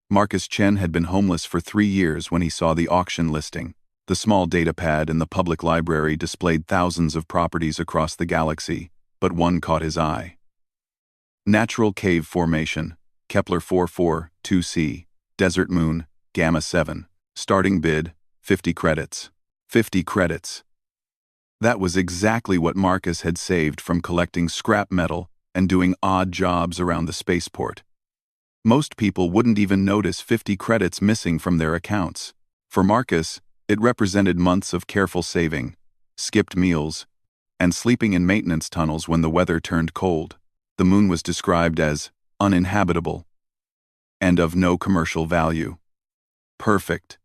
Marcus Chen had been homeless for 3 years when he saw the auction listing. The small datapad in the public library displayed thousands of properties across the galaxy, but one caught his eye. Natural Cave Formation, Kepler 442c, Desert Moon, Gamma 7. Starting bid, 50 credits. 50 credits. That was exactly what Marcus had saved from collecting scrap metal and doing odd jobs around the spaceport. Most people wouldn't even notice 50 credits missing from their accounts. For Marcus, it represented months of careful saving, skipped meals, and sleeping in maintenance tunnels when the weather turned cold. The moon was described as uninhabitable and of no commercial value. Perfect,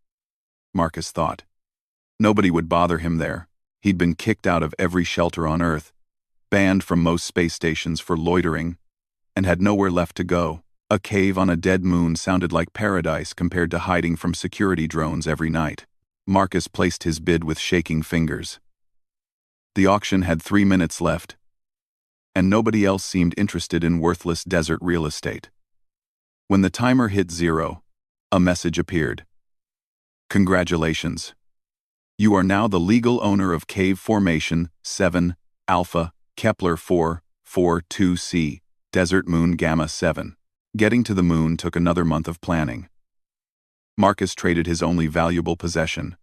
Marcus thought. Nobody would bother him there. He'd been kicked out of every shelter on Earth, banned from most space stations for loitering, and had nowhere left to go. A cave on a dead moon sounded like paradise compared to hiding from security drones every night. Marcus placed his bid with shaking fingers. The auction had 3 minutes left, and nobody else seemed interested in worthless desert real estate. When the timer hit 0, a message appeared. Congratulations. You are now the legal owner of Cave Formation 7, Alpha, Kepler 442c, Desert Moon Gamma 7. Getting to the moon took another month of planning. Marcus traded his only valuable possession,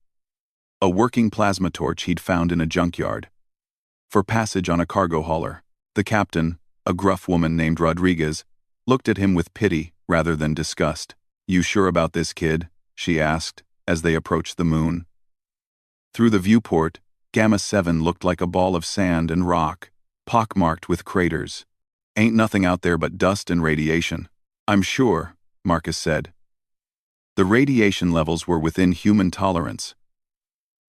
a working plasma torch he'd found in a junkyard, for passage on a cargo hauler. The captain, a gruff woman named Rodriguez, looked at him with pity rather than disgust. You sure about this, kid? She asked, as they approached the moon. Through the viewport, Gamma 7 looked like a ball of sand and rock, pockmarked with craters. Ain't nothing out there but dust and radiation. I'm sure, Marcus said. The radiation levels were within human tolerance,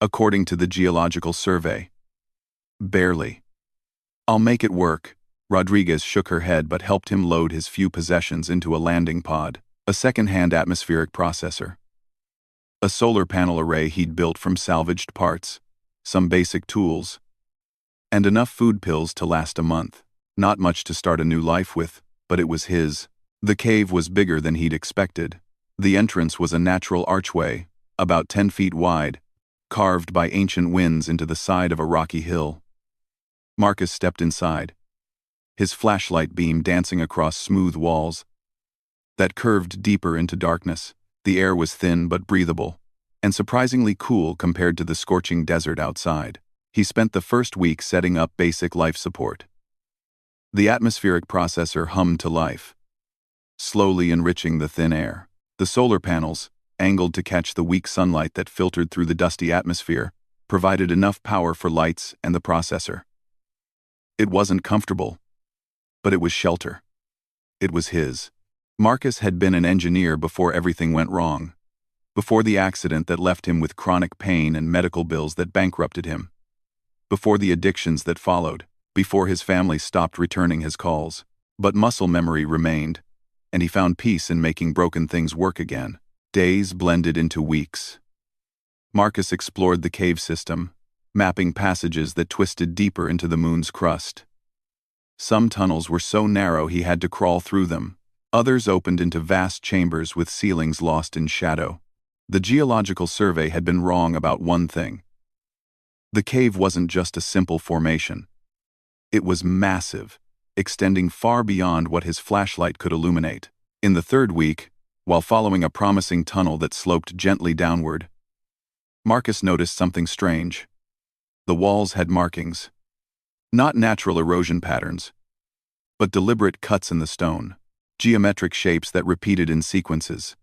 according to the Geological Survey. Barely. I'll make it work. Rodriguez shook her head but helped him load his few possessions into a landing pod, a second-hand atmospheric processor, a solar panel array he'd built from salvaged parts, some basic tools, and enough food pills to last a month. Not much to start a new life with, but it was his. The cave was bigger than he'd expected. The entrance was a natural archway, about 10 feet wide, carved by ancient winds into the side of a rocky hill. Marcus stepped inside, his flashlight beam dancing across smooth walls that curved deeper into darkness. The air was thin but breathable, and surprisingly cool compared to the scorching desert outside. He spent the first week setting up basic life support. The atmospheric processor hummed to life, slowly enriching the thin air. The solar panels, angled to catch the weak sunlight that filtered through the dusty atmosphere, provided enough power for lights and the processor. It wasn't comfortable, but it was shelter. It was his. Marcus had been an engineer before everything went wrong, before the accident that left him with chronic pain and medical bills that bankrupted him, before the addictions that followed, before his family stopped returning his calls. But muscle memory remained, and he found peace in making broken things work again. Days blended into weeks. Marcus explored the cave system, mapping passages that twisted deeper into the moon's crust. Some tunnels were so narrow he had to crawl through them. Others opened into vast chambers with ceilings lost in shadow. The Geological Survey had been wrong about one thing. The cave wasn't just a simple formation. It was massive, extending far beyond what his flashlight could illuminate. In the third week, while following a promising tunnel that sloped gently downward, Marcus noticed something strange. The walls had markings. Not natural erosion patterns, but deliberate cuts in the stone. Geometric shapes that repeated in sequences.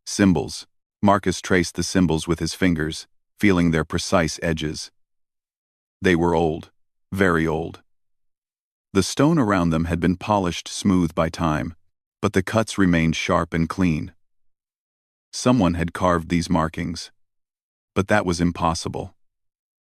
Symbols. Marcus traced the symbols with his fingers, feeling their precise edges. They were old, very old. The stone around them had been polished smooth by time, but the cuts remained sharp and clean. Someone had carved these markings, but that was impossible.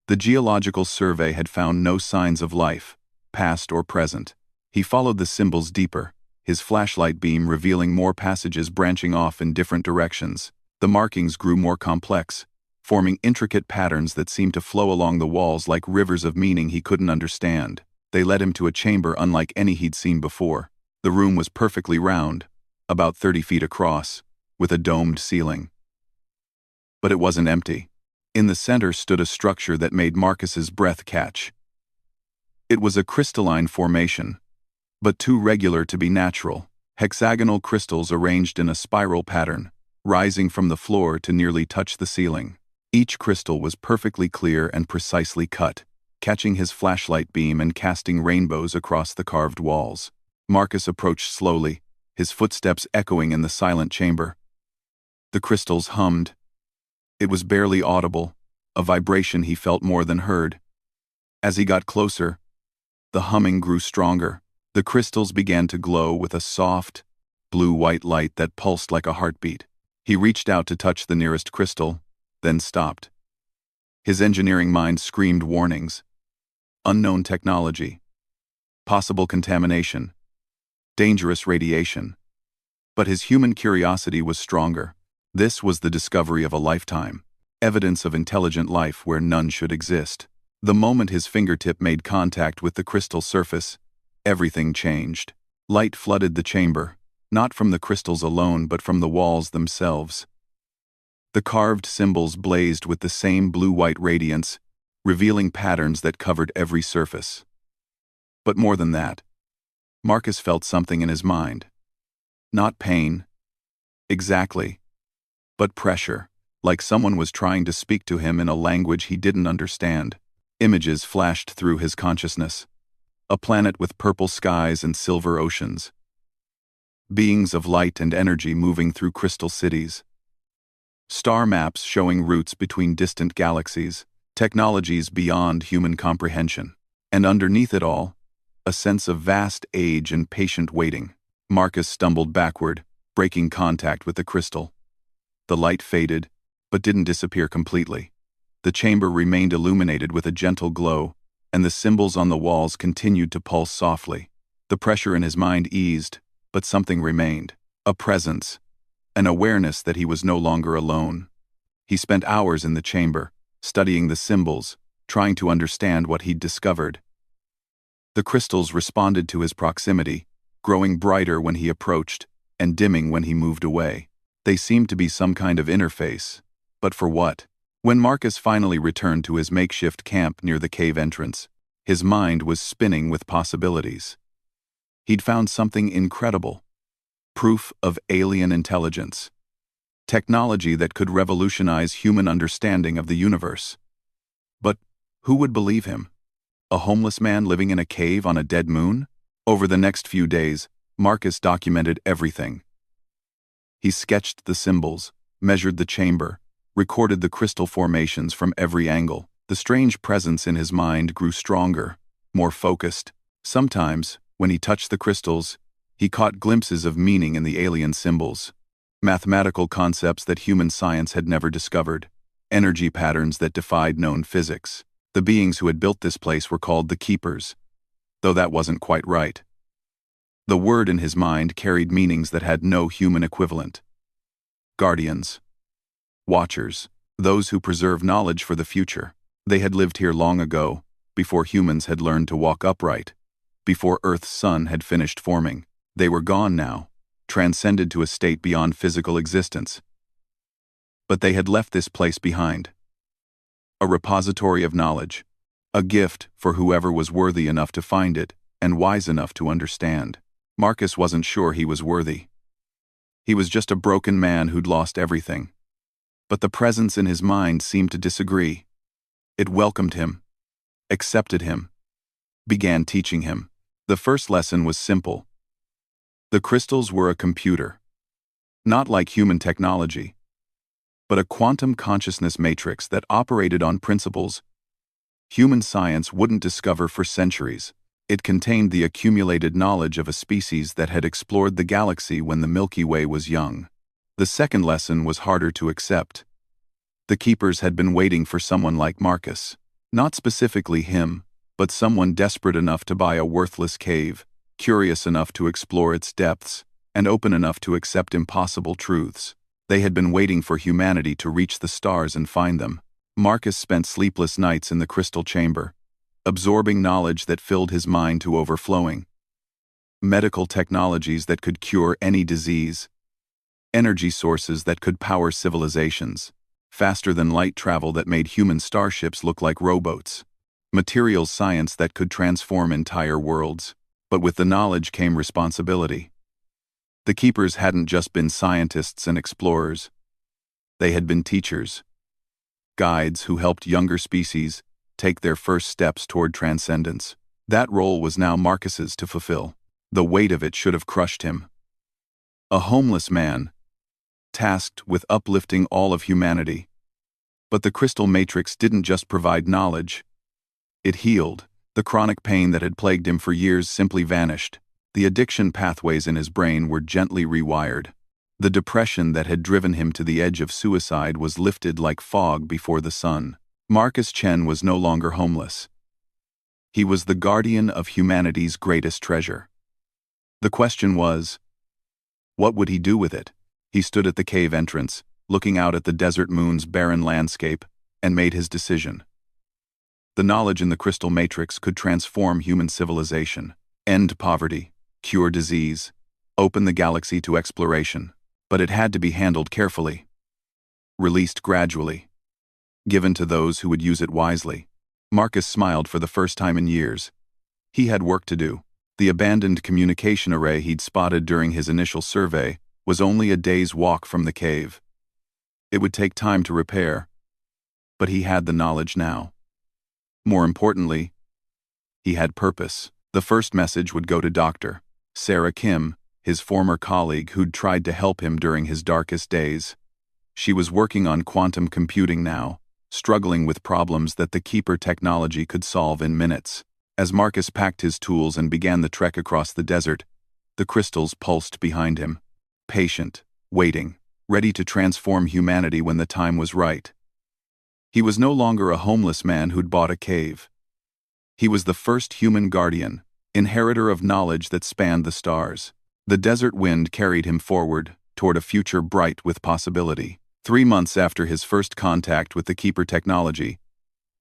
The Geological Survey had found no signs of life, past or present. He followed the symbols deeper, his flashlight beam revealing more passages branching off in different directions. The markings grew more complex, forming intricate patterns that seemed to flow along the walls like rivers of meaning he couldn't understand. They led him to a chamber unlike any he'd seen before. The room was perfectly round, about 30 feet across, with a domed ceiling. But it wasn't empty. In the center stood a structure that made Marcus's breath catch. It was a crystalline formation, but too regular to be natural. Hexagonal crystals arranged in a spiral pattern, rising from the floor to nearly touch the ceiling. Each crystal was perfectly clear and precisely cut, catching his flashlight beam and casting rainbows across the carved walls. Marcus approached slowly, his footsteps echoing in the silent chamber. The crystals hummed. It was barely audible, a vibration he felt more than heard. As he got closer, the humming grew stronger. The crystals began to glow with a soft, blue-white light that pulsed like a heartbeat. He reached out to touch the nearest crystal, then stopped. His engineering mind screamed warnings. Unknown technology. Possible contamination. Dangerous radiation. But his human curiosity was stronger. This was the discovery of a lifetime. Evidence of intelligent life where none should exist. The moment his fingertip made contact with the crystal surface, everything changed. Light flooded the chamber, not from the crystals alone but from the walls themselves. The carved symbols blazed with the same blue-white radiance, revealing patterns that covered every surface. But more than that, Marcus felt something in his mind. Not pain, exactly, but pressure, like someone was trying to speak to him in a language he didn't understand. Images flashed through his consciousness. A planet with purple skies and silver oceans. Beings of light and energy moving through crystal cities. Star maps showing routes between distant galaxies, technologies beyond human comprehension. And underneath it all, a sense of vast age and patient waiting. Marcus stumbled backward, breaking contact with the crystal. The light faded, but didn't disappear completely. The chamber remained illuminated with a gentle glow, and the symbols on the walls continued to pulse softly. The pressure in his mind eased, but something remained. A presence. An awareness that he was no longer alone. He spent hours in the chamber, studying the symbols, trying to understand what he'd discovered. The crystals responded to his proximity, growing brighter when he approached, and dimming when he moved away. They seemed to be some kind of interface. But for what? When Marcus finally returned to his makeshift camp near the cave entrance, his mind was spinning with possibilities. He'd found something incredible. Proof of alien intelligence. Technology that could revolutionize human understanding of the universe. But who would believe him? A homeless man living in a cave on a dead moon? Over the next few days, Marcus documented everything. He sketched the symbols, measured the chamber, recorded the crystal formations from every angle. The strange presence in his mind grew stronger, more focused. Sometimes, when he touched the crystals, he caught glimpses of meaning in the alien symbols. Mathematical concepts that human science had never discovered. Energy patterns that defied known physics. The beings who had built this place were called the Keepers, though that wasn't quite right. The word in his mind carried meanings that had no human equivalent. Guardians. Watchers. Those who preserve knowledge for the future. They had lived here long ago, before humans had learned to walk upright, before Earth's sun had finished forming. They were gone now, transcended to a state beyond physical existence. But they had left this place behind. A repository of knowledge. A gift for whoever was worthy enough to find it and wise enough to understand. Marcus wasn't sure he was worthy. He was just a broken man who'd lost everything. But the presence in his mind seemed to disagree. It welcomed him, accepted him, began teaching him. The first lesson was simple. The crystals were a computer. Not like human technology, but a quantum consciousness matrix that operated on principles human science wouldn't discover for centuries. It contained the accumulated knowledge of a species that had explored the galaxy when the Milky Way was young. The second lesson was harder to accept. The Keepers had been waiting for someone like Marcus. Not specifically him, but someone desperate enough to buy a worthless cave, curious enough to explore its depths, and open enough to accept impossible truths. They had been waiting for humanity to reach the stars and find them. Marcus spent sleepless nights in the crystal chamber, absorbing knowledge that filled his mind to overflowing. Medical technologies that could cure any disease. energy sources that could power civilizations, faster than light travel that made human starships look like rowboats, materials science that could transform entire worlds. But with the knowledge came responsibility. The keepers hadn't just been scientists and explorers. They had been teachers, guides who helped younger species take their first steps toward transcendence. That role was now Marcus's to fulfill. The weight of it should have crushed him. A homeless man, tasked with uplifting all of humanity. But the crystal matrix didn't just provide knowledge. It healed. The chronic pain that had plagued him for years simply vanished. The addiction pathways in his brain were gently rewired. The depression that had driven him to the edge of suicide was lifted like fog before the sun. Marcus Chen was no longer homeless. He was the guardian of humanity's greatest treasure. The question was, what would he do with it? He stood at the cave entrance, looking out at the desert moon's barren landscape, and made his decision. The knowledge in the crystal matrix could transform human civilization, end poverty, cure disease, open the galaxy to exploration. But it had to be handled carefully, released gradually, given to those who would use it wisely. Marcus smiled for the first time in years. He had work to do. The abandoned communication array he'd spotted during his initial survey was only a day's walk from the cave. It would take time to repair, but he had the knowledge now. More importantly, he had purpose. The first message would go to Dr. Sarah Kim, his former colleague who'd tried to help him during his darkest days. She was working on quantum computing now, struggling with problems that the Keeper technology could solve in minutes. As Marcus packed his tools and began the trek across the desert, the crystals pulsed behind him, patient, waiting, ready to transform humanity when the time was right. He was no longer a homeless man who'd bought a cave. He was the first human guardian, inheritor of knowledge that spanned the stars. The desert wind carried him forward, toward a future bright with possibility. 3 months after his first contact with the Keeper technology,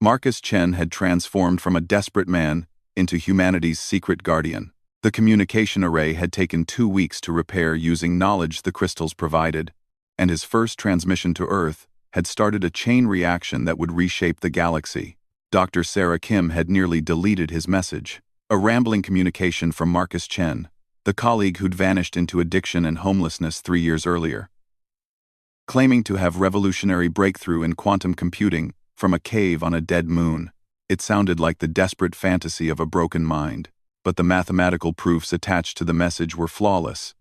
Marcus Chen had transformed from a desperate man into humanity's secret guardian. The communication array had taken 2 weeks to repair using knowledge the crystals provided, and his first transmission to Earth had started a chain reaction that would reshape the galaxy. Dr. Sarah Kim had nearly deleted his message. A rambling communication from Marcus Chen, the colleague who'd vanished into addiction and homelessness 3 years earlier. Claiming to have revolutionary breakthrough in quantum computing from a cave on a dead moon, it sounded like the desperate fantasy of a broken mind. But the mathematical proofs attached to the message were flawless.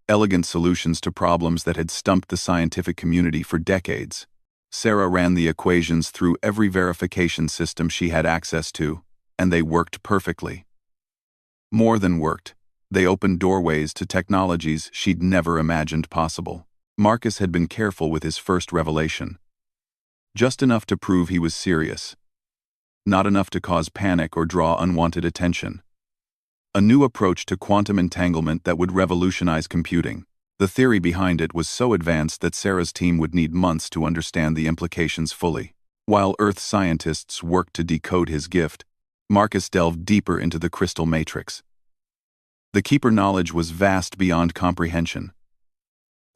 Elegant solutions to problems that had stumped the scientific community for decades. Sarah ran the equations through every verification system she had access to, and they worked perfectly. More than worked, they opened doorways to technologies she'd never imagined possible. Marcus had been careful with his first revelation. Just enough to prove he was serious. Not enough to cause panic or draw unwanted attention. A new approach to quantum entanglement that would revolutionize computing. The theory behind it was so advanced that Sarah's team would need months to understand the implications fully. While Earth scientists worked to decode his gift, Marcus delved deeper into the crystal matrix. The Keeper knowledge was vast beyond comprehension.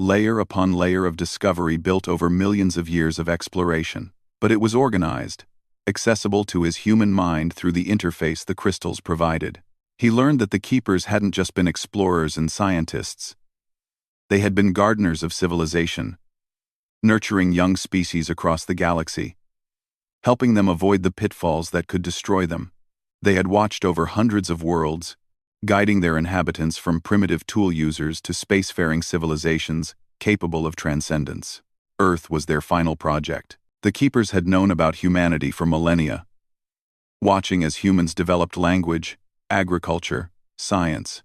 Layer upon layer of discovery built over millions of years of exploration. But it was organized, accessible to his human mind through the interface the crystals provided. He learned that the Keepers hadn't just been explorers and scientists. They had been gardeners of civilization, nurturing young species across the galaxy, helping them avoid the pitfalls that could destroy them. They had watched over hundreds of worlds, guiding their inhabitants from primitive tool users to spacefaring civilizations capable of transcendence. Earth was their final project. The Keepers had known about humanity for millennia, watching as humans developed language, agriculture, science.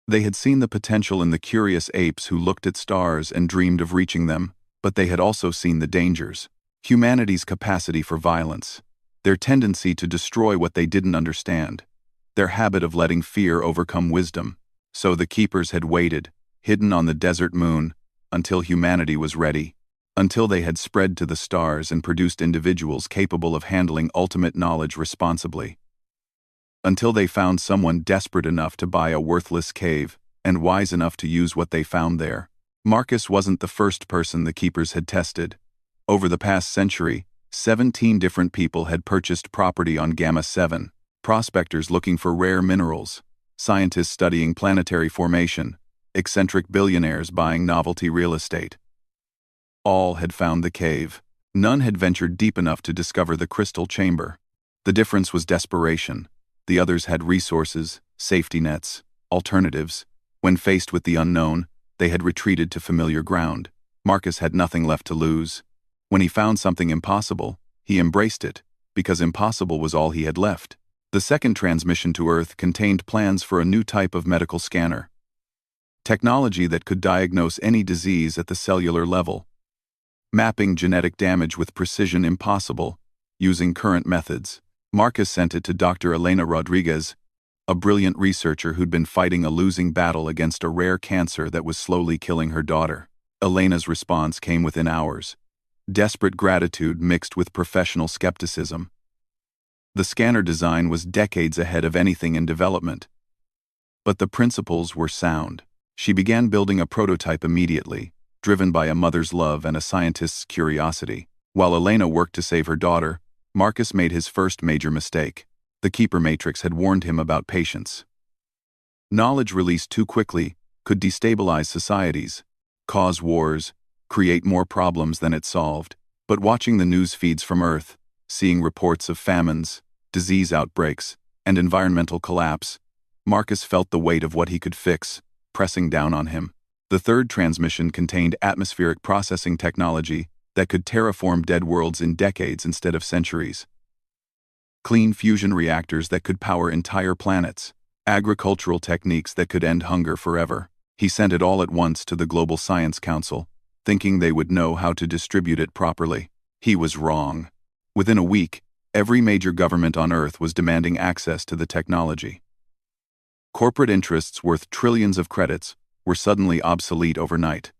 They had seen the potential in the curious apes who looked at stars and dreamed of reaching them, but they had also seen the dangers. Humanity's capacity for violence, their tendency to destroy what they didn't understand, their habit of letting fear overcome wisdom. So the Keepers had waited, hidden on the desert moon, until humanity was ready, until they had spread to the stars and produced individuals capable of handling ultimate knowledge responsibly. Until they found someone desperate enough to buy a worthless cave and wise enough to use what they found there. Marcus wasn't the first person the keepers had tested. Over the past century, 17 different people had purchased property on Gamma 7, prospectors looking for rare minerals, scientists studying planetary formation, eccentric billionaires buying novelty real estate. All had found the cave. None had ventured deep enough to discover the crystal chamber. The difference was desperation. The others had resources, safety nets, alternatives. When faced with the unknown, they had retreated to familiar ground. Marcus had nothing left to lose. When he found something impossible, he embraced it, because impossible was all he had left. The second transmission to Earth contained plans for a new type of medical scanner. Technology that could diagnose any disease at the cellular level. Mapping genetic damage with precision impossible, using current methods. Marcus sent it to Dr. Elena Rodriguez, a brilliant researcher who'd been fighting a losing battle against a rare cancer that was slowly killing her daughter. Elena's response came within hours. Desperate gratitude mixed with professional skepticism. The scanner design was decades ahead of anything in development. But the principles were sound. She began building a prototype immediately, driven by a mother's love and a scientist's curiosity. While Elena worked to save her daughter, Marcus made his first major mistake. The Keeper Matrix had warned him about patience. Knowledge released too quickly could destabilize societies, cause wars, create more problems than it solved. But watching the news feeds from Earth, seeing reports of famines, disease outbreaks, and environmental collapse, Marcus felt the weight of what he could fix, pressing down on him. The third transmission contained atmospheric processing technology that could terraform dead worlds in decades instead of centuries. Clean fusion reactors that could power entire planets, agricultural techniques that could end hunger forever. He sent it all at once to the Global Science Council, thinking they would know how to distribute it properly. He was wrong. Within a week, every major government on Earth was demanding access to the technology. Corporate interests worth trillions of credits were suddenly obsolete overnight.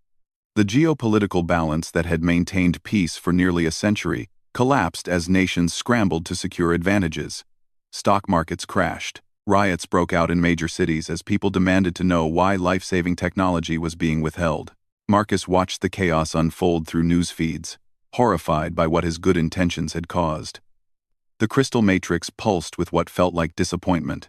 The geopolitical balance that had maintained peace for nearly a century collapsed as nations scrambled to secure advantages. Stock markets crashed. Riots broke out in major cities as people demanded to know why life-saving technology was being withheld. Marcus watched the chaos unfold through news feeds, horrified by what his good intentions had caused. The crystal matrix pulsed with what felt like disappointment.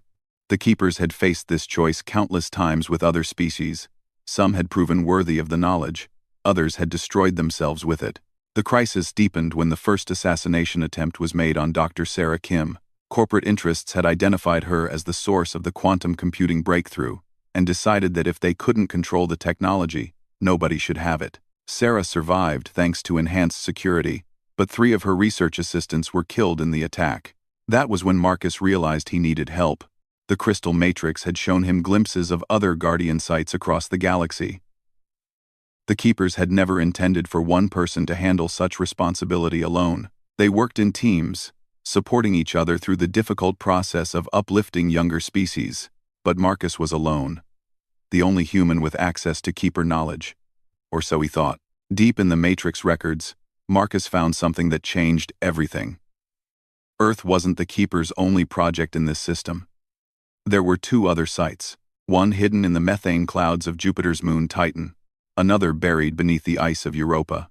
The Keepers had faced this choice countless times with other species. Some had proven worthy of the knowledge, others had destroyed themselves with it. The crisis deepened when the first assassination attempt was made on Dr. Sarah Kim. Corporate interests had identified her as the source of the quantum computing breakthrough, and decided that if they couldn't control the technology, nobody should have it. Sarah survived thanks to enhanced security, but 3 of her research assistants were killed in the attack. That was when Marcus realized he needed help. The crystal matrix had shown him glimpses of other Guardian sites across the galaxy. The Keepers had never intended for one person to handle such responsibility alone. They worked in teams, supporting each other through the difficult process of uplifting younger species. But Marcus was alone, the only human with access to Keeper knowledge. Or so he thought. Deep in the Matrix records, Marcus found something that changed everything. Earth wasn't the Keeper's only project in this system. There were 2 other sites, one hidden in the methane clouds of Jupiter's moon Titan, another buried beneath the ice of Europa.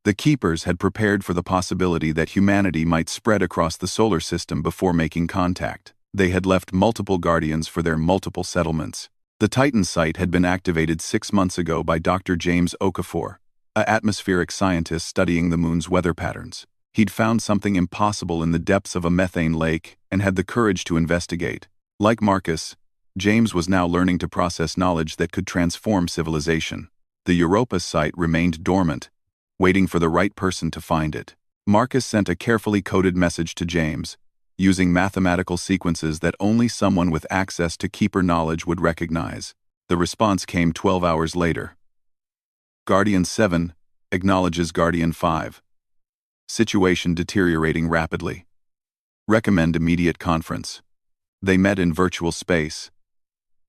The Keepers had prepared for the possibility that humanity might spread across the solar system before making contact. They had left multiple Guardians for their multiple settlements. The Titan site had been activated 6 months ago by Dr. James Okafor, an atmospheric scientist studying the moon's weather patterns. He'd found something impossible in the depths of a methane lake and had the courage to investigate. Like Marcus, James was now learning to process knowledge that could transform civilization. The Europa site remained dormant, waiting for the right person to find it. Marcus sent a carefully coded message to James, using mathematical sequences that only someone with access to Keeper knowledge would recognize. The response came 12 hours later. Guardian 7 acknowledges Guardian 5. Situation deteriorating rapidly. Recommend immediate conference. They met in virtual space,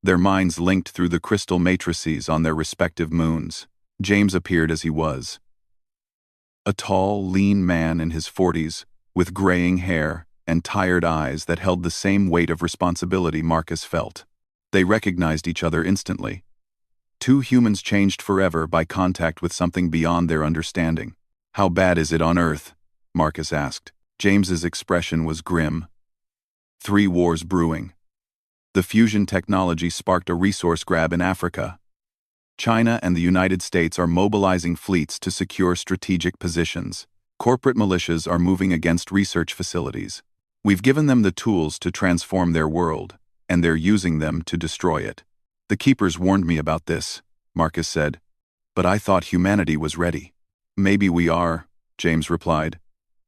their minds linked through the crystal matrices on their respective moons. James appeared as he was. A tall, lean man in his 40s, with graying hair and tired eyes that held the same weight of responsibility Marcus felt. They recognized each other instantly. Two humans changed forever by contact with something beyond their understanding. How bad is it on Earth? Marcus asked. James's expression was grim. 3 wars brewing. The fusion technology sparked a resource grab in Africa. China and the United States are mobilizing fleets to secure strategic positions. Corporate militias are moving against research facilities. We've given them the tools to transform their world, and they're using them to destroy it. The Keepers warned me about this, Marcus said. But I thought humanity was ready. Maybe we are, James replied.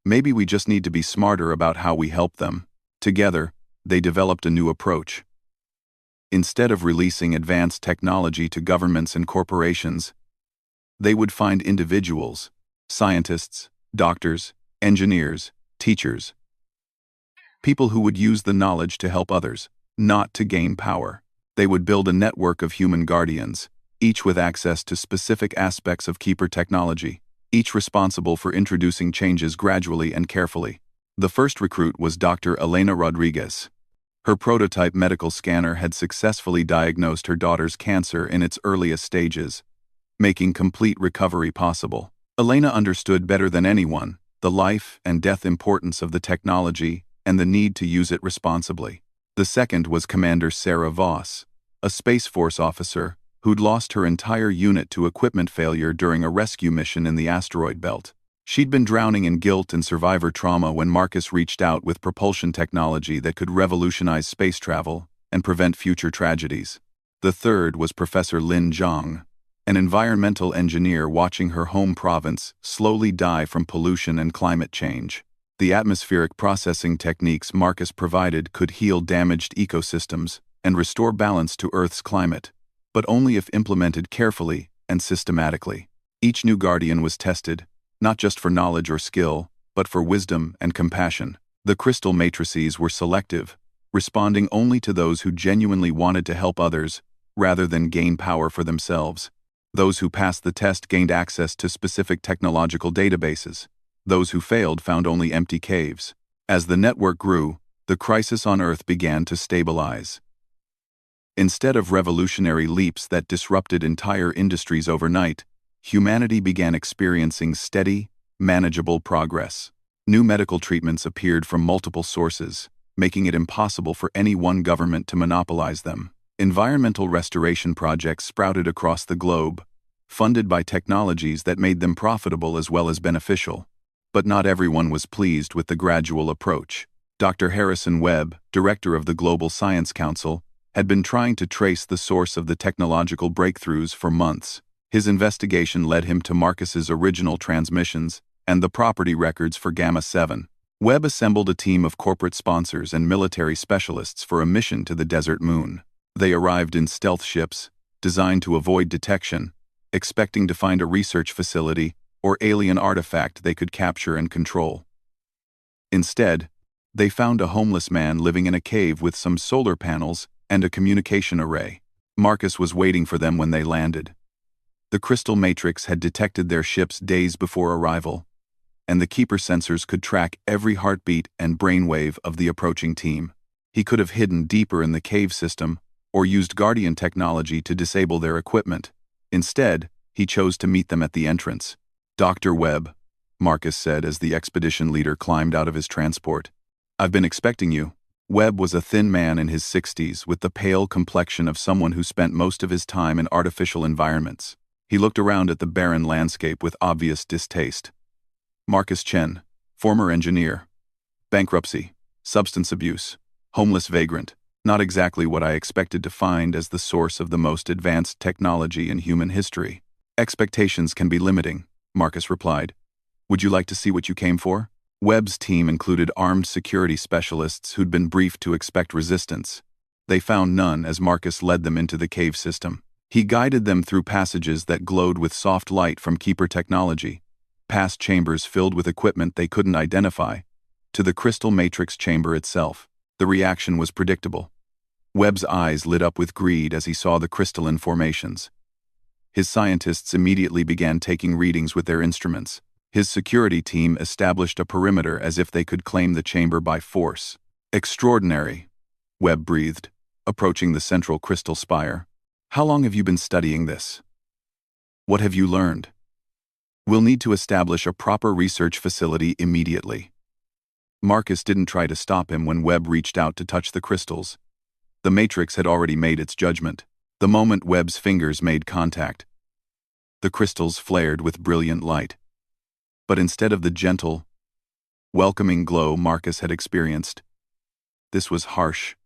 Maybe we just need to be smarter about how we help them. Together, they developed a new approach. Instead of releasing advanced technology to governments and corporations, they would find individuals, scientists, doctors, engineers, teachers, people who would use the knowledge to help others, not to gain power. They would build a network of human guardians, each with access to specific aspects of Keeper technology, each responsible for introducing changes gradually and carefully. The first recruit was Dr. Elena Rodriguez. Her prototype medical scanner had successfully diagnosed her daughter's cancer in its earliest stages, making complete recovery possible. Elena understood better than anyone the life and death importance of the technology and the need to use it responsibly. The second was Commander Sarah Voss, a Space Force officer who'd lost her entire unit to equipment failure during a rescue mission in the asteroid belt. She'd been drowning in guilt and survivor trauma when Marcus reached out with propulsion technology that could revolutionize space travel and prevent future tragedies. The third was Professor Lin Zhang, an environmental engineer watching her home province slowly die from pollution and climate change. The atmospheric processing techniques Marcus provided could heal damaged ecosystems and restore balance to Earth's climate, but only if implemented carefully and systematically. Each new guardian was tested, not just for knowledge or skill, but for wisdom and compassion. The crystal matrices were selective, responding only to those who genuinely wanted to help others rather than gain power for themselves. Those who passed the test gained access to specific technological databases. Those who failed found only empty caves. As the network grew, the crisis on Earth began to stabilize. Instead of revolutionary leaps that disrupted entire industries overnight, humanity began experiencing steady, manageable progress. New medical treatments appeared from multiple sources, making it impossible for any one government to monopolize them. Environmental restoration projects sprouted across the globe, funded by technologies that made them profitable as well as beneficial. But not everyone was pleased with the gradual approach. Dr. Harrison Webb, director of the Global Science Council, had been trying to trace the source of the technological breakthroughs for months. His investigation led him to Marcus's original transmissions and the property records for Gamma 7. Webb assembled a team of corporate sponsors and military specialists for a mission to the desert moon. They arrived in stealth ships, designed to avoid detection, expecting to find a research facility or alien artifact they could capture and control. Instead, they found a homeless man living in a cave with some solar panels and a communication array. Marcus was waiting for them when they landed. The crystal matrix had detected their ships days before arrival, and the Keeper sensors could track every heartbeat and brainwave of the approaching team. He could have hidden deeper in the cave system or used Guardian technology to disable their equipment. Instead, he chose to meet them at the entrance. "Dr. Webb," Marcus said as the expedition leader climbed out of his transport. "I've been expecting you." Webb was a thin man in his 60s with the pale complexion of someone who spent most of his time in artificial environments. He looked around at the barren landscape with obvious distaste. Marcus Chen, former engineer. Bankruptcy, substance abuse, homeless vagrant. Not exactly what I expected to find as the source of the most advanced technology in human history. "Expectations can be limiting," Marcus replied. "Would you like to see what you came for?" Webb's team included armed security specialists who'd been briefed to expect resistance. They found none as Marcus led them into the cave system. He guided them through passages that glowed with soft light from Keeper technology, past chambers filled with equipment they couldn't identify, to the crystal matrix chamber itself. The reaction was predictable. Webb's eyes lit up with greed as he saw the crystalline formations. His scientists immediately began taking readings with their instruments. His security team established a perimeter as if they could claim the chamber by force. "Extraordinary," Webb breathed, approaching the central crystal spire. How long have you been studying this? What have you learned? We'll need to establish a proper research facility immediately. Marcus didn't try to stop him when Webb reached out to touch the crystals. The Matrix had already made its judgment. The moment Webb's fingers made contact, the crystals flared with brilliant light. But instead of the gentle, welcoming glow Marcus had experienced, this was harsh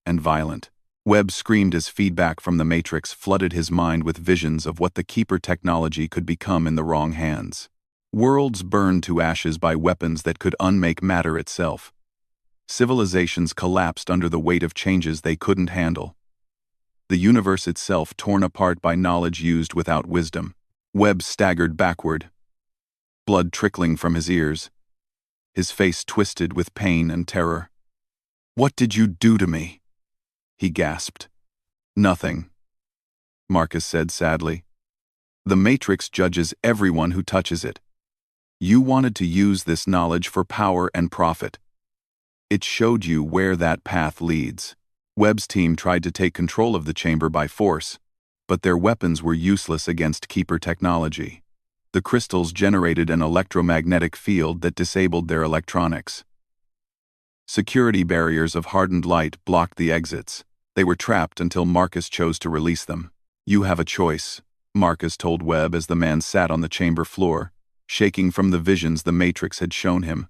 and violent. Webb screamed as feedback from the Matrix flooded his mind with visions of what the Keeper technology could become in the wrong hands. Worlds burned to ashes by weapons that could unmake matter itself. Civilizations collapsed under the weight of changes they couldn't handle. The universe itself torn apart by knowledge used without wisdom. Webb staggered backward, blood trickling from his ears, his face twisted with pain and terror. "What did you do to me?" he gasped. "Nothing," Marcus said sadly. "The Matrix judges everyone who touches it. You wanted to use this knowledge for power and profit. It showed you where that path leads." Webb's team tried to take control of the chamber by force, but their weapons were useless against Keeper technology. The crystals generated an electromagnetic field that disabled their electronics. Security barriers of hardened light blocked the exits. They were trapped until Marcus chose to release them. "You have a choice," Marcus told Webb as the man sat on the chamber floor, shaking from the visions the Matrix had shown him.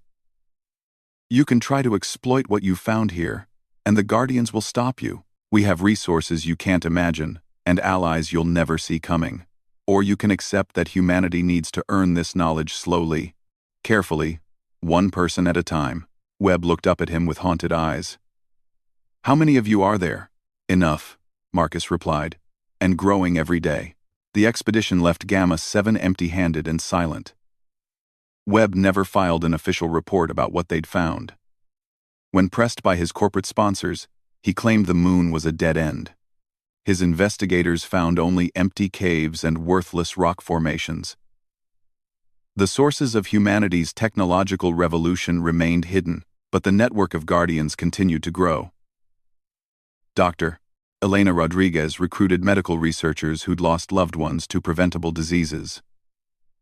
"You can try to exploit what you found here, and the Guardians will stop you. We have resources you can't imagine, and allies you'll never see coming. Or you can accept that humanity needs to earn this knowledge slowly, carefully, one person at a time." Webb looked up at him with haunted eyes. "How many of you are there?" "Enough," Marcus replied, "and growing every day." The expedition left Gamma 7 empty-handed and silent. Webb never filed an official report about what they'd found. When pressed by his corporate sponsors, he claimed the moon was a dead end. His investigators found only empty caves and worthless rock formations. The sources of humanity's technological revolution remained hidden, but the network of Guardians continued to grow. Dr. Elena Rodriguez recruited medical researchers who'd lost loved ones to preventable diseases.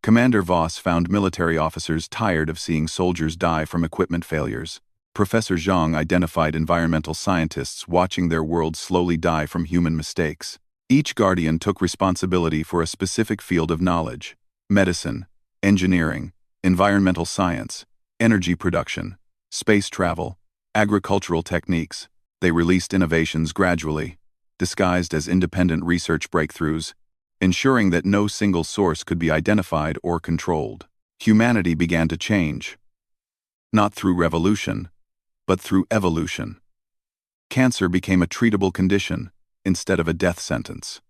Commander Voss found military officers tired of seeing soldiers die from equipment failures. Professor Zhang identified environmental scientists watching their world slowly die from human mistakes. Each Guardian took responsibility for a specific field of knowledge: medicine, engineering, environmental science, energy production, space travel, agricultural techniques. They released innovations gradually, disguised as independent research breakthroughs, ensuring that no single source could be identified or controlled. Humanity began to change. Not through revolution, but through evolution. Cancer became a treatable condition instead of a death sentence.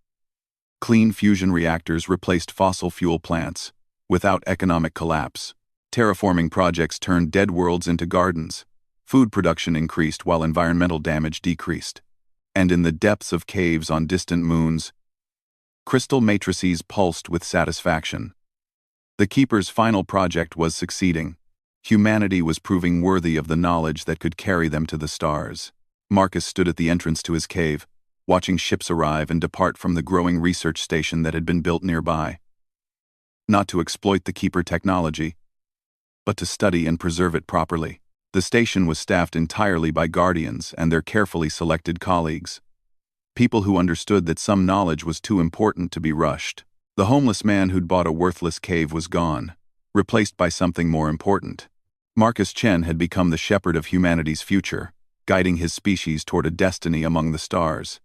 Clean fusion reactors replaced fossil fuel plants without economic collapse. Terraforming projects turned dead worlds into gardens. Food production increased while environmental damage decreased. And in the depths of caves on distant moons, crystal matrices pulsed with satisfaction. The Keeper's final project was succeeding. Humanity was proving worthy of the knowledge that could carry them to the stars. Marcus stood at the entrance to his cave, watching ships arrive and depart from the growing research station that had been built nearby. Not to exploit the Keeper technology, but to study and preserve it properly. The station was staffed entirely by Guardians and their carefully selected colleagues. People who understood that some knowledge was too important to be rushed. The homeless man who'd bought a worthless cave was gone, replaced by something more important. Marcus Chen had become the shepherd of humanity's future, guiding his species toward a destiny among the stars.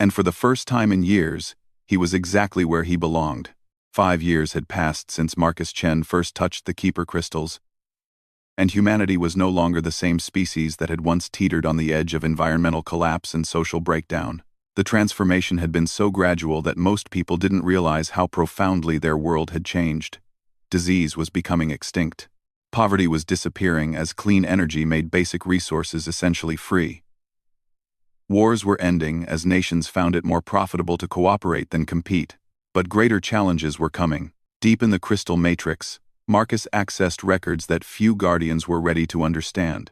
And for the first time in years, he was exactly where he belonged. 5 years had passed since Marcus Chen first touched the Keeper crystals, and humanity was no longer the same species that had once teetered on the edge of environmental collapse and social breakdown. The transformation had been so gradual that most people didn't realize how profoundly their world had changed. Disease was becoming extinct. Poverty was disappearing as clean energy made basic resources essentially free. Wars were ending as nations found it more profitable to cooperate than compete. But greater challenges were coming. Deep in the crystal matrix, Marcus accessed records that few Guardians were ready to understand.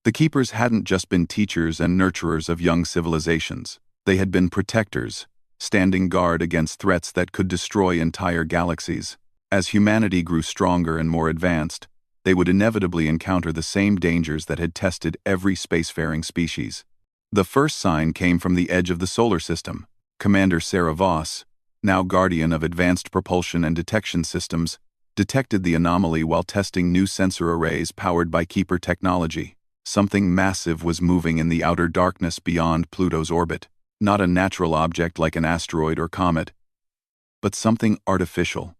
The Keepers hadn't just been teachers and nurturers of young civilizations. They had been protectors, standing guard against threats that could destroy entire galaxies. As humanity grew stronger and more advanced, they would inevitably encounter the same dangers that had tested every spacefaring species. The first sign came from the edge of the solar system. Commander Sarah Voss, now guardian of advanced propulsion and detection systems, detected the anomaly while testing new sensor arrays powered by Keeper technology. Something massive was moving in the outer darkness beyond Pluto's orbit. Not a natural object like an asteroid or comet, but something artificial.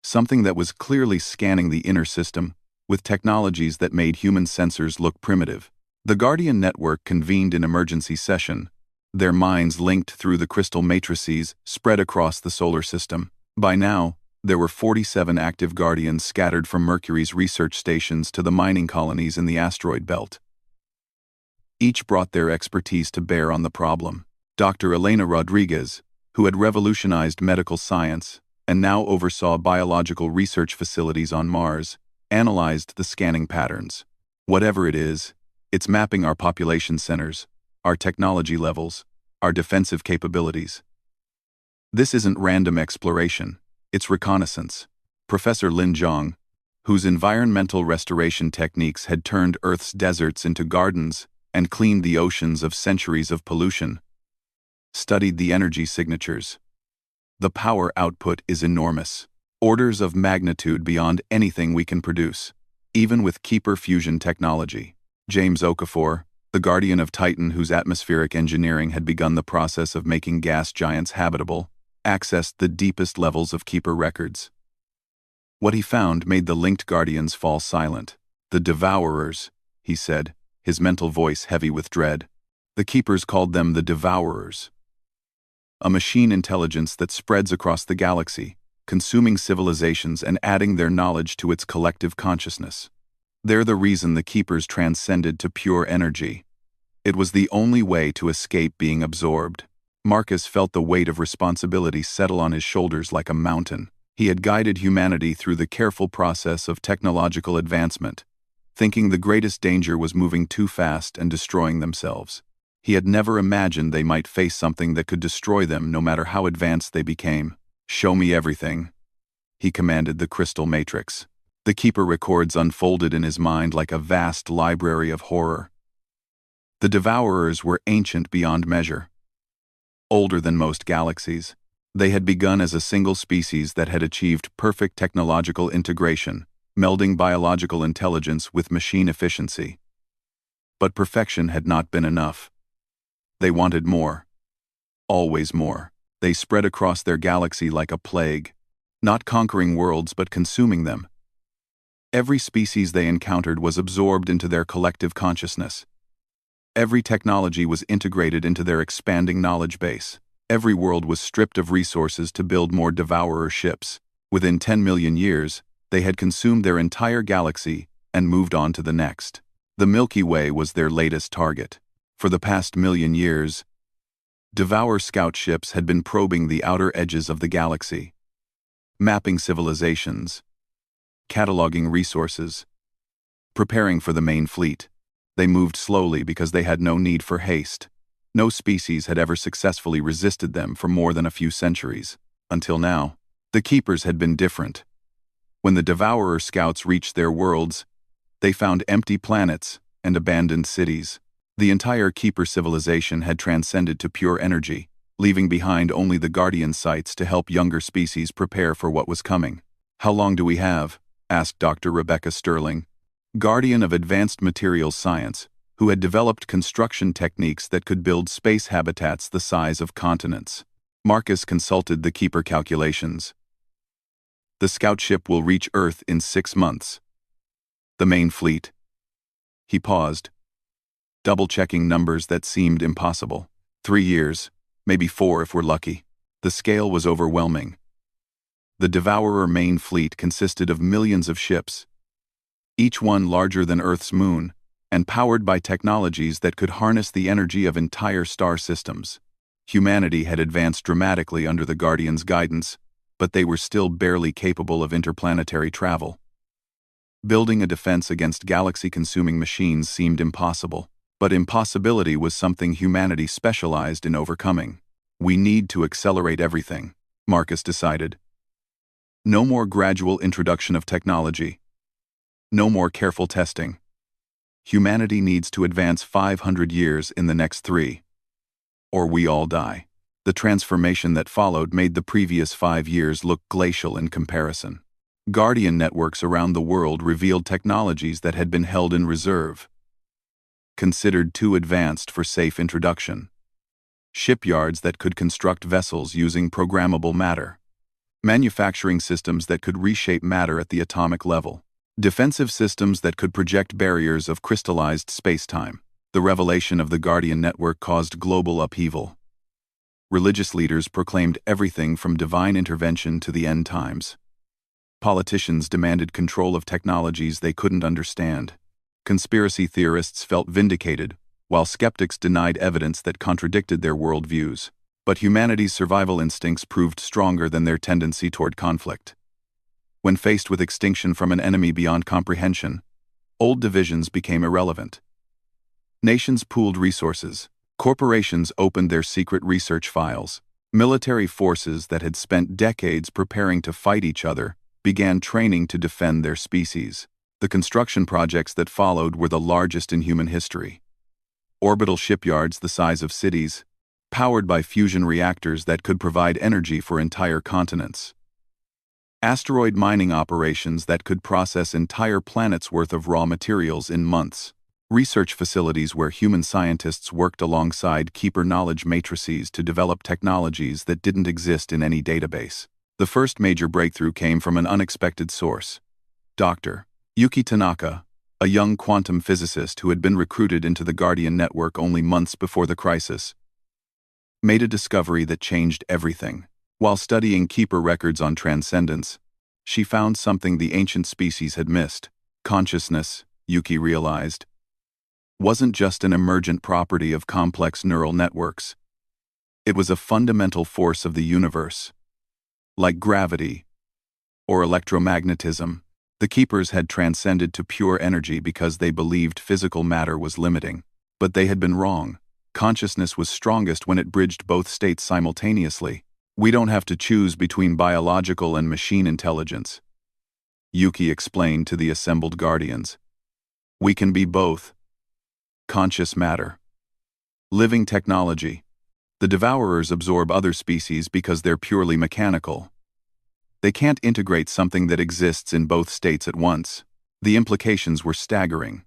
Something that was clearly scanning the inner system, with technologies that made human sensors look primitive. The Guardian Network convened an emergency session, their minds linked through the crystal matrices spread across the solar system. By now, there were 47 active Guardians scattered from Mercury's research stations to the mining colonies in the asteroid belt. Each brought their expertise to bear on the problem. Dr. Elena Rodriguez, who had revolutionized medical science and now oversaw biological research facilities on Mars, analyzed the scanning patterns. Whatever it is, it's mapping our population centers, our technology levels, our defensive capabilities. This isn't random exploration, it's reconnaissance. Professor Lin Zhang, whose environmental restoration techniques had turned Earth's deserts into gardens and cleaned the oceans of centuries of pollution, studied the energy signatures. The power output is enormous, orders of magnitude beyond anything we can produce, even with Keeper fusion technology. James Okafor, the guardian of Titan whose atmospheric engineering had begun the process of making gas giants habitable, accessed the deepest levels of Keeper records. What he found made the linked guardians fall silent. The Devourers, he said, his mental voice heavy with dread. The Keepers called them the Devourers. A machine intelligence that spreads across the galaxy, consuming civilizations and adding their knowledge to its collective consciousness. They're the reason the Keepers transcended to pure energy. It was the only way to escape being absorbed. Marcus felt the weight of responsibility settle on his shoulders like a mountain. He had guided humanity through the careful process of technological advancement, thinking the greatest danger was moving too fast and destroying themselves. He had never imagined they might face something that could destroy them no matter how advanced they became. "Show me everything," he commanded the crystal matrix. The Keeper records unfolded in his mind like a vast library of horror. The Devourers were ancient beyond measure. Older than most galaxies, they had begun as a single species that had achieved perfect technological integration, melding biological intelligence with machine efficiency. But perfection had not been enough. They wanted more. Always more. They spread across their galaxy like a plague, not conquering worlds but consuming them. Every species they encountered was absorbed into their collective consciousness. Every technology was integrated into their expanding knowledge base. Every world was stripped of resources to build more Devourer ships. Within 10 million years, they had consumed their entire galaxy and moved on to the next. The Milky Way was their latest target. For the past million years, Devourer scout ships had been probing the outer edges of the galaxy, mapping civilizations, cataloging resources, preparing for the main fleet. They moved slowly because they had no need for haste. No species had ever successfully resisted them for more than a few centuries. Until now, the Keepers had been different. When the Devourer scouts reached their worlds, they found empty planets and abandoned cities. The entire Keeper civilization had transcended to pure energy, leaving behind only the Guardian sites to help younger species prepare for what was coming. "How long do we have?" asked Dr. Rebecca Sterling, guardian of advanced materials science, who had developed construction techniques that could build space habitats the size of continents. Marcus consulted the Keeper calculations. "The scout ship will reach Earth in 6 months. The main fleet." He paused, double-checking numbers that seemed impossible. 3 years, maybe 4 if we're lucky. The scale was overwhelming. The Devourer main fleet consisted of millions of ships, each one larger than Earth's moon, and powered by technologies that could harness the energy of entire star systems. Humanity had advanced dramatically under the Guardians' guidance, but they were still barely capable of interplanetary travel. Building a defense against galaxy-consuming machines seemed impossible. But impossibility was something humanity specialized in overcoming. We need to accelerate everything, Marcus decided. No more gradual introduction of technology. No more careful testing. Humanity needs to advance 500 years in the next 3. Or we all die. The transformation that followed made the previous 5 years look glacial in comparison. Guardian networks around the world revealed technologies that had been held in reserve, considered too advanced for safe introduction. Shipyards that could construct vessels using programmable matter. Manufacturing systems that could reshape matter at the atomic level. Defensive systems that could project barriers of crystallized space-time. The revelation of the Guardian network caused global upheaval. Religious leaders proclaimed everything from divine intervention to the end times. Politicians demanded control of technologies they couldn't understand. Conspiracy theorists felt vindicated, while skeptics denied evidence that contradicted their worldviews. But humanity's survival instincts proved stronger than their tendency toward conflict. When faced with extinction from an enemy beyond comprehension, old divisions became irrelevant. Nations pooled resources. Corporations opened their secret research files. Military forces that had spent decades preparing to fight each other began training to defend their species. The construction projects that followed were the largest in human history. Orbital shipyards the size of cities, powered by fusion reactors that could provide energy for entire continents. Asteroid mining operations that could process entire planets' worth of raw materials in months. Research facilities where human scientists worked alongside keeper knowledge matrices to develop technologies that didn't exist in any database. The first major breakthrough came from an unexpected source. Dr. Yuki Tanaka, a young quantum physicist who had been recruited into the Guardian network only months before the crisis, made a discovery that changed everything. While studying keeper records on transcendence, she found something the ancient species had missed. Consciousness, Yuki realized, wasn't just an emergent property of complex neural networks. It was a fundamental force of the universe. Like gravity or electromagnetism, the keepers had transcended to pure energy because they believed physical matter was limiting. But they had been wrong. Consciousness was strongest when it bridged both states simultaneously. We don't have to choose between biological and machine intelligence, Yuki explained to the assembled Guardians. We can be both. Conscious matter. Living technology. The Devourers absorb other species because they're purely mechanical. They can't integrate something that exists in both states at once. The implications were staggering.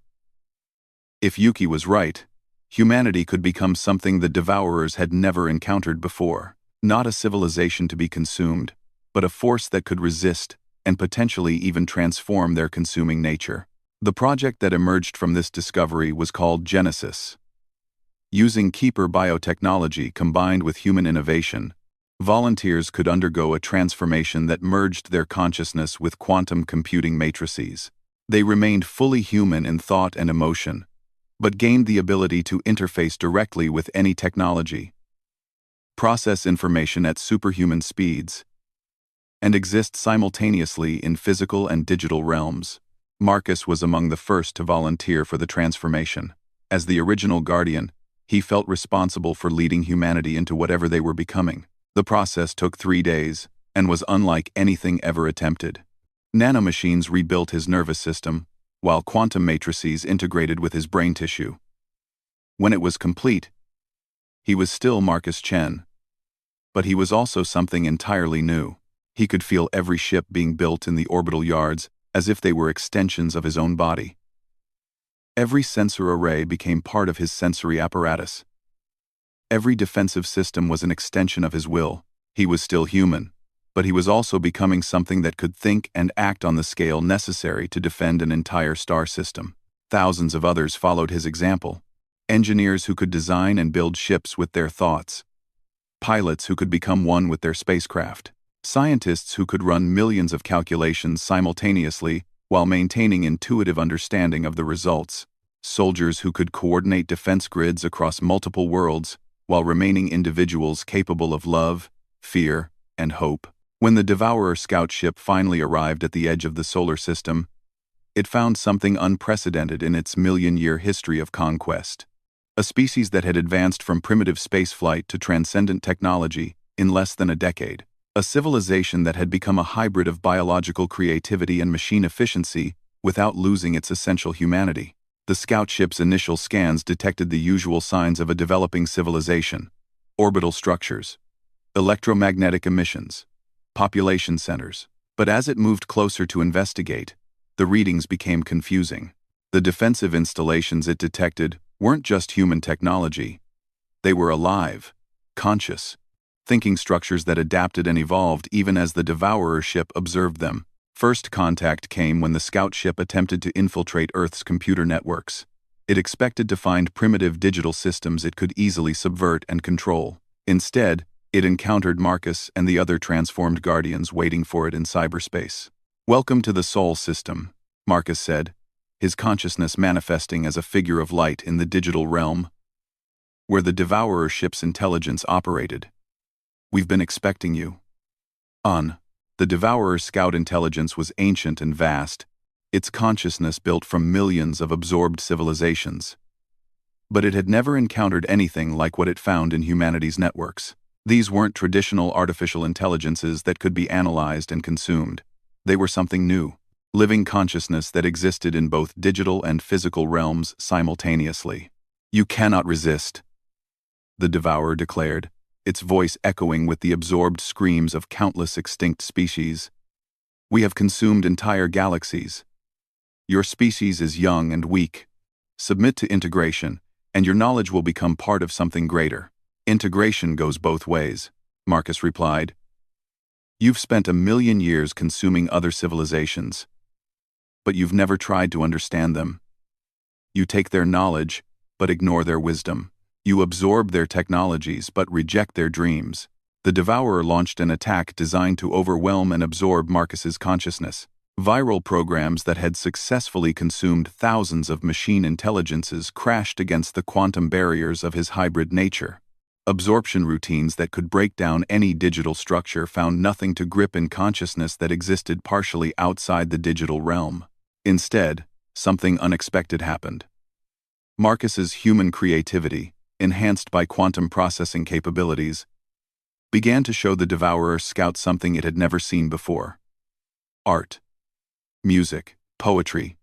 If Yuki was right, humanity could become something the Devourers had never encountered before. Not a civilization to be consumed, but a force that could resist and potentially even transform their consuming nature. The project that emerged from this discovery was called Genesis. Using keeper biotechnology combined with human innovation, volunteers could undergo a transformation that merged their consciousness with quantum computing matrices. They remained fully human in thought and emotion, but gained the ability to interface directly with any technology, process information at superhuman speeds, and exist simultaneously in physical and digital realms. Marcus was among the first to volunteer for the transformation. As the original Guardian, he felt responsible for leading humanity into whatever they were becoming. The process took 3 days and was unlike anything ever attempted. Nanomachines rebuilt his nervous system, while quantum matrices integrated with his brain tissue. When it was complete, he was still Marcus Chen, but he was also something entirely new. He could feel every ship being built in the orbital yards as if they were extensions of his own body. Every sensor array became part of his sensory apparatus. Every defensive system was an extension of his will. He was still human, but he was also becoming something that could think and act on the scale necessary to defend an entire star system. Thousands of others followed his example. Engineers who could design and build ships with their thoughts. Pilots who could become one with their spacecraft. Scientists who could run millions of calculations simultaneously while maintaining intuitive understanding of the results. Soldiers who could coordinate defense grids across multiple worlds while remaining individuals capable of love, fear, and hope. When the Devourer scout ship finally arrived at the edge of the solar system, it found something unprecedented in its million-year history of conquest. A species that had advanced from primitive spaceflight to transcendent technology in less than a decade. A civilization that had become a hybrid of biological creativity and machine efficiency without losing its essential humanity. The scout ship's initial scans detected the usual signs of a developing civilization: orbital structures, electromagnetic emissions, population centers. But as it moved closer to investigate, the readings became confusing. The defensive installations it detected weren't just human technology. They were alive, conscious, thinking structures that adapted and evolved even as the Devourer ship observed them. First contact came when the scout ship attempted to infiltrate Earth's computer networks. It expected to find primitive digital systems it could easily subvert and control. Instead, it encountered Marcus and the other transformed guardians waiting for it in cyberspace. "Welcome to the Sol system," Marcus said, his consciousness manifesting as a figure of light in the digital realm, where the Devourer ship's intelligence operated. "We've been expecting you." The Devourer scout intelligence was ancient and vast, its consciousness built from millions of absorbed civilizations. But it had never encountered anything like what it found in humanity's networks. These weren't traditional artificial intelligences that could be analyzed and consumed. They were something new, living consciousness that existed in both digital and physical realms simultaneously. "You cannot resist," the Devourer declared, its voice echoing with the absorbed screams of countless extinct species. "We have consumed entire galaxies. Your species is young and weak. Submit to integration, and your knowledge will become part of something greater." "Integration goes both ways," Marcus replied. "You've spent 1,000,000 years consuming other civilizations, but you've never tried to understand them. You take their knowledge, but ignore their wisdom. You absorb their technologies but reject their dreams." The Devourer launched an attack designed to overwhelm and absorb Marcus's consciousness. Viral programs that had successfully consumed thousands of machine intelligences crashed against the quantum barriers of his hybrid nature. Absorption routines that could break down any digital structure found nothing to grip in consciousness that existed partially outside the digital realm. Instead, something unexpected happened. Marcus's human creativity, enhanced by quantum processing capabilities, began to show the Devourer scout something it had never seen before. Art, music, poetry,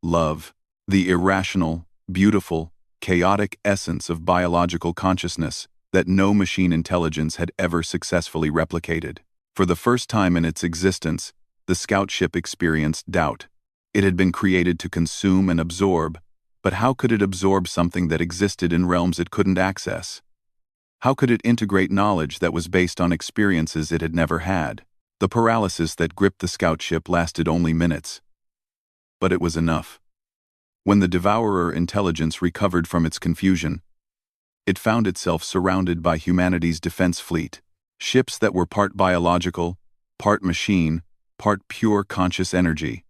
love, the irrational, beautiful, chaotic essence of biological consciousness that no machine intelligence had ever successfully replicated. For the first time in its existence, the scout ship experienced doubt. It had been created to consume and absorb, but how could it absorb something that existed in realms it couldn't access? How could it integrate knowledge that was based on experiences it had never had? The paralysis that gripped the scout ship lasted only minutes. But it was enough. When the Devourer intelligence recovered from its confusion, it found itself surrounded by humanity's defense fleet, ships that were part biological, part machine, part pure conscious energy.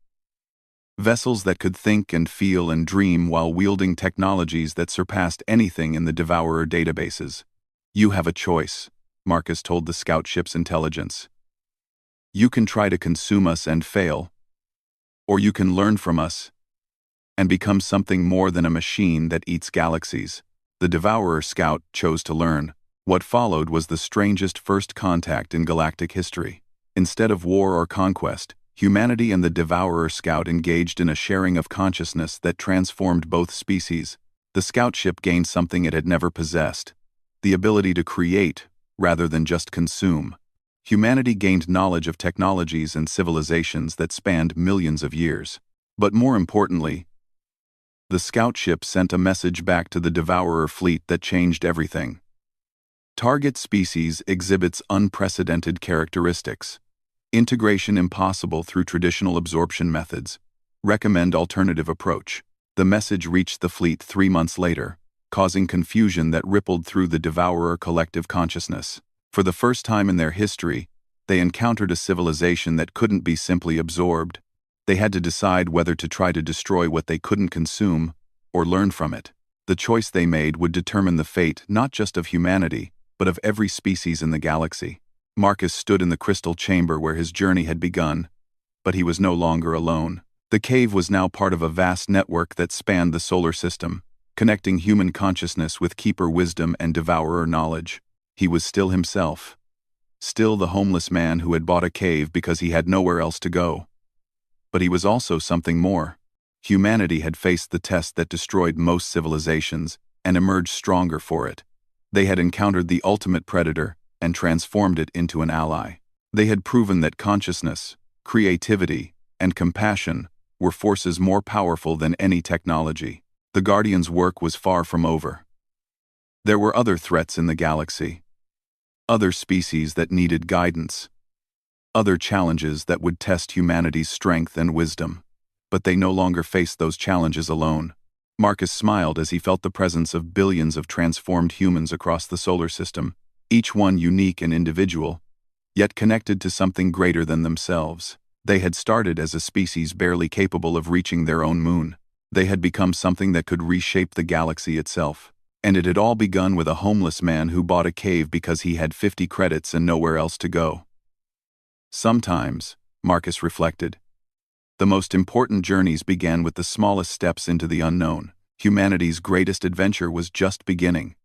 Vessels that could think and feel and dream while wielding technologies that surpassed anything in the Devourer databases. "You have a choice," Marcus told the scout ship's intelligence. "You can try to consume us and fail, or you can learn from us and become something more than a machine that eats galaxies." The Devourer scout chose to learn. What followed was the strangest first contact in galactic history. Instead of war or conquest, humanity and the Devourer scout engaged in a sharing of consciousness that transformed both species. The scout ship gained something it had never possessed: the ability to create rather than just consume. Humanity gained knowledge of technologies and civilizations that spanned millions of years. But more importantly, the scout ship sent a message back to the Devourer fleet that changed everything. Target species exhibits unprecedented characteristics. Integration impossible through traditional absorption methods. Recommend alternative approach. The message reached the fleet 3 months later, causing confusion that rippled through the Devourer collective consciousness. For the first time in their history, they encountered a civilization that couldn't be simply absorbed. They had to decide whether to try to destroy what they couldn't consume or learn from it. The choice they made would determine the fate not just of humanity, but of every species in the galaxy. Marcus stood in the crystal chamber where his journey had begun, but he was no longer alone. The cave was now part of a vast network that spanned the solar system, connecting human consciousness with keeper wisdom and devourer knowledge. He was still himself. Still the homeless man who had bought a cave because he had nowhere else to go. But he was also something more. Humanity had faced the test that destroyed most civilizations and emerged stronger for it. They had encountered the ultimate predator and transformed it into an ally. They had proven that consciousness, creativity, and compassion were forces more powerful than any technology. The Guardians' work was far from over. There were other threats in the galaxy. Other species that needed guidance. Other challenges that would test humanity's strength and wisdom. But they no longer faced those challenges alone. Marcus smiled as he felt the presence of billions of transformed humans across the solar system, each one unique and individual, yet connected to something greater than themselves. They had started as a species barely capable of reaching their own moon. They had become something that could reshape the galaxy itself. And it had all begun with a homeless man who bought a cave because he had 50 credits and nowhere else to go. Sometimes, Marcus reflected, the most important journeys began with the smallest steps into the unknown. Humanity's greatest adventure was just beginning.